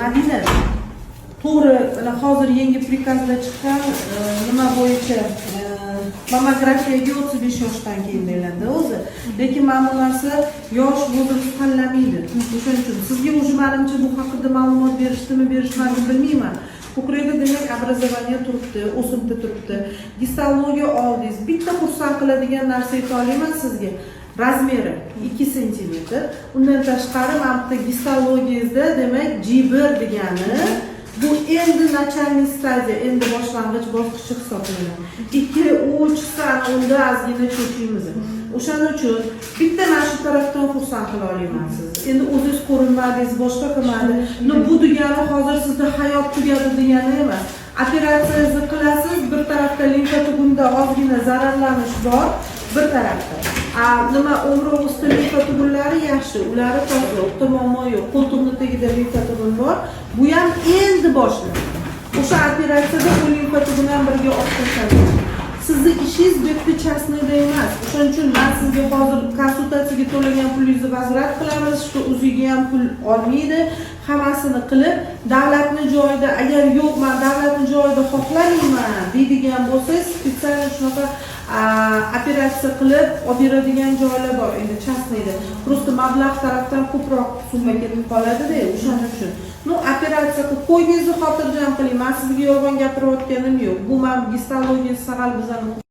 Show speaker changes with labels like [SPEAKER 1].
[SPEAKER 1] Madina, to'g'ri, hozir yangi prikazda chiqqan nima bo'yicha mammografiyaga 35 yoshdan keyin beriladi o'zi. Lekin mana bu narsa yosh возраст tanlamaydi. O'shaning uchun sizga o'zi menimcha bu haqida ma'lumot berishdimi, berishmadimi bilmayman. Ko'kragida demak obrazovaniya turibdi, o'simta turibdi. Gistologiya oldingiz. Bitta xursand qiladigan narsa ayta olaman sizga. Razmeri 2 sm. Undan tashqari mana bu gistologiyangizda demak G1 degani bu endi начальный stadiya, endi boshlang'ich bosqichi hisoblanadi. 2-3 chiqsa unda ozgina cho'chiymiz. O'shaning uchun bitta mana shu tarafdan xursand qila olaman sizni. Endi o'zingiz ko'rinmadingiz, boshqa qilmadi. Bu degani hozir sizda hayot tugadi degani emas. Operatsiyangizni qilasiz, bir tarafda limfa tubida ozgina zararlanish bor, bir tarafda. Nima umri usti limfa tubulari yaxshi, ulari to'xta muammo yo'q. Qo'ltiqni tagida limfa tubul bor. Bu ham endi boshlandi. O'sha operatsiyada bu limfa tubini ham birga olib tashladi. Sizni ishingiz bu yerda chasnida emas. O'shaning uchun men sizga hozir konsultatsiyaga to'lagan pulingizni vazrat qilamiz, shu o'ziga ham pul olmaydi. Hammasini qilib, davlatni joyida agar yo'q, men davlatni joyida xohlamayman deydigan bo'lsangiz, spesial shunaqa operatsiya qilib olib beradigan joylar bor. Endi chasnida. Просто mablag' tarafdan ko'proq summa ketib qoladi-da, o'shaning uchun. Operatsiya qilib qo'yingizni xotirjam qiling. Men sizga yolg'on gapirayotganim yo'q. Bu men gistologiya sagal bizani